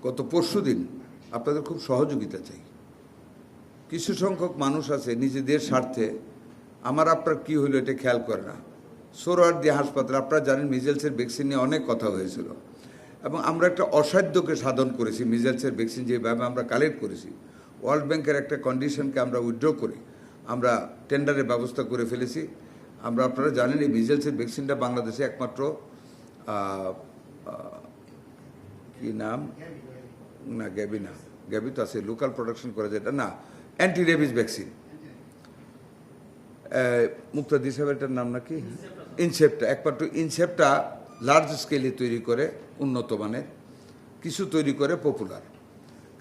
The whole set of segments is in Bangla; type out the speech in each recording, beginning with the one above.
গত পরশুদিন আপনাদের খুব সহযোগিতা চাই। কিছু সংখ্যক মানুষ আছে নিজেদের স্বার্থে আমার আপনার কী হলো এটা খেয়াল করে না। সোহরাওয়ার্দী হাসপাতাল, আপনারা জানেন মিজেলসের ভ্যাকসিন নিয়ে অনেক কথা হয়েছিল এবং আমরা একটা অসাধ্যকে সাধন করেছি। মিজেলসের ভ্যাকসিন যেভাবে আমরা কালেক্ট করেছি, ওয়ার্ল্ড ব্যাংকের একটা কন্ডিশনকে আমরা উইথড্র করে আমরা টেন্ডারের ব্যবস্থা করে ফেলেছি। আপনারা জানেন এই মিজেলসের ভ্যাকসিনটা বাংলাদেশে একমাত্র কি নাম না গ্যাবি তো আছে, লোকাল প্রোডাকশন করে যেটা না, অ্যান্টি রেবিস ভ্যাকসিন। মুক্তাদি সাহেবের এটার নাম নাকি ইনসেপ্টা, একমাত্র ইনসেপ্টা লার্জ স্কেলে তৈরি করে, উন্নত মানের কিছু তৈরি করে পপুলার।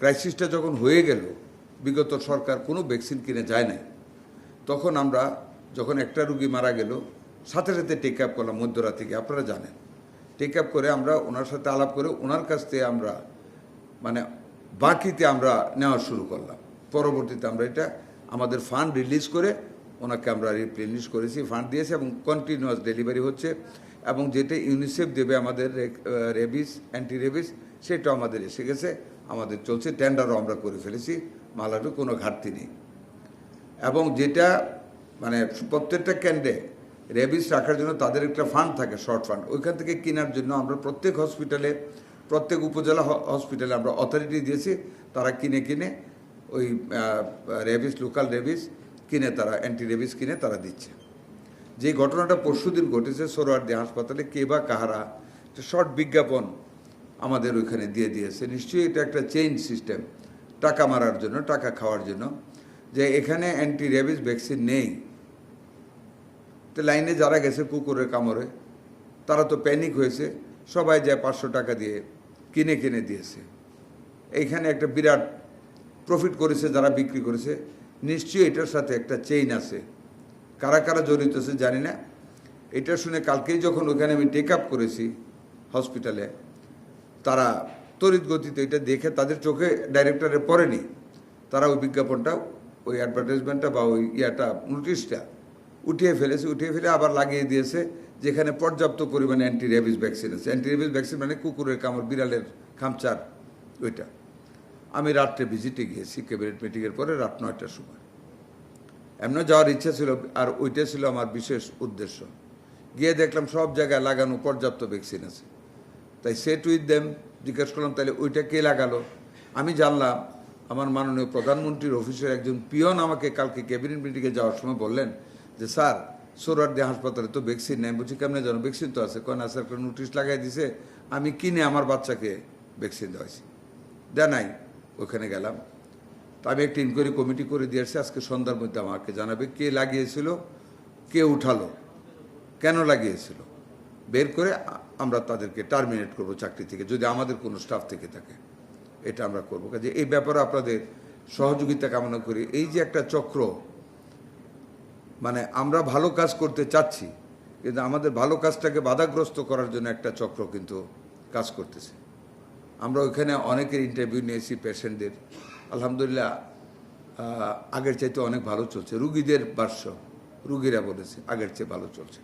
ক্রাইসিসটা যখন হয়ে গেল, বিগত সরকার কোনো ভ্যাকসিন কিনে যায় নাই, তখন আমরা যখন একটা রুগী মারা গেল সাথে সাথে টেক আপ করলাম মধ্যরাত থেকে। আপনারা জানেন, টেক আপ করে আমরা ওনার সাথে আলাপ করে ওনার কাছ থেকে আমরা মানে বাকিতে আমরা নেওয়া শুরু করলাম। পরবর্তীতে আমরা এটা আমাদের ফান্ড রিলিজ করে ওনাকে আমরা রিপ্লেনিশ করেছি, ফান্ড দিয়েছি এবং কন্টিনিউয়াস ডেলিভারি হচ্ছে। এবং যেটা ইউনিসেফ দেবে আমাদের রেবিস, অ্যান্টি রেবিস, সেটাও আমাদের এসে গেছে, আমাদের চলছে, টেন্ডারও আমরা করে ফেলেছি, মালারও কোনো ঘাটতি নেই। এবং যেটা মানে প্রত্যেকটা কেন্দ্রে রেবিস রাখার জন্য তাদের একটা ফান্ড থাকে, শর্ট ফান্ড, ওইখান থেকে কেনার জন্য আমরা প্রত্যেক হসপিটালে, প্রত্যেক উপজেলা হসপিটালে আমরা অথরিটি দিয়েছি, তারা কিনে ওই রেবিস, লোকাল রেবিস কিনে, তারা অ্যান্টি রেবিস কিনে তারা দিচ্ছে। যে ঘটনাটা পরশুদিন ঘটেছে সোহরাওয়ার্দী হাসপাতালে, কে বা কাহারা একটা শর্ট বিজ্ঞাপন আমাদের ওইখানে দিয়ে দিয়েছে। নিশ্চয়ই এটা একটা চেইন সিস্টেম, টাকা মারার জন্য, টাকা খাওয়ার জন্য, যে এখানে অ্যান্টি রেবিস ভ্যাকসিন নেই। তো লাইনে যারা গেছে কুকুরের কামড়ে, তারা তো প্যানিক হয়েছে, সবাই যায় 500 টাকা দিয়ে কিনে দিয়েছে। এইখানে একটা বিরাট প্রফিট করেছে যারা বিক্রি করেছে। নিশ্চয়ই এটার সাথে একটা চেইন আছে, কারা কারা জড়িত আছে জানি না। এটা শুনে কালকেই যখন ওখানে আমি টেক আপ করেছি হসপিটালে, তারা তড়িৎ গতিতে এটা দেখে তাদের চোখে ডাইরেক্টরে পড়েনি, তারা ওই বিজ্ঞাপনটা, ওই অ্যাডভার্টাইজমেন্টটা বা ওই নোটিশটা উঠিয়ে ফেলে আবার লাগিয়ে দিয়েছে, যেখানে পর্যাপ্ত পরিমাণে অ্যান্টি রেবিস ভ্যাকসিন আছে। অ্যান্টি রেবিস ভ্যাকসিন মানে কুকুরের কামড়, বিড়ালের খামচার ওইটা। আমি রাত্রে ভিজিটে গিয়েছি ক্যাবিনেট মিটিংয়ের পরে, রাত 9টার সময়। এমন যাওয়ার ইচ্ছা ছিল, আর ওইটা ছিল আমার বিশেষ উদ্দেশ্য। গিয়ে দেখলাম সব জায়গায় লাগানো পর্যাপ্ত ভ্যাকসিন আছে। তাই সেট উইথ দেম, জিজ্ঞেস করলাম তাহলে ওইটা কে লাগালো। আমি জানলাম আমার মাননীয় প্রধানমন্ত্রীর অফিসের একজন পিয়ন আমাকে কালকে ক্যাবিনেট মিটিংয়ে যাওয়ার সময় বললেন যে স্যার, সোহরাওয়ার্দী হাসপাতালে তো ভ্যাকসিন নেই। বলছি কেমনে জানো? ভ্যাকসিন তো আছে। কোন আছে? একটা নোটিশ লাগাই দিছে, আমি কিনে আমার বাচ্চাকে ভ্যাকসিন দেওয়াইছি। নাই, ওখানে গেলাম। তা আমি একটা ইনকোয়ারি কমিটি করে দিয়ে আসছি, আজকে সন্ধ্যার মধ্যে আমাকে জানাবে কে লাগিয়েছিল, কে উঠালো, কেন লাগিয়েছিল, বের করে আমরা তাদেরকে টার্মিনেট করব চাকরি থেকে, যদি আমাদের কোনো স্টাফ থেকে থাকে। এটা আমরা করবো। কাজে এই ব্যাপারে আপনাদের সহযোগিতা কামনা করি। এই যে একটা চক্র, মানে আমরা ভালো কাজ করতে চাচ্ছি, কিন্তু আমাদের ভালো কাজটাকে বাধাগ্রস্ত করার জন্য একটা চক্র কিন্তু কাজ করতেছে। আমরা ওইখানে অনেকের ইন্টারভিউ নিয়েছি পেশেন্টদের, আলহামদুলিল্লাহ আগের চাইতে অনেক ভালো চলছে। রুগীদের ভাষ্য, রুগীরা বলেছে আগের চেয়ে ভালো চলছে।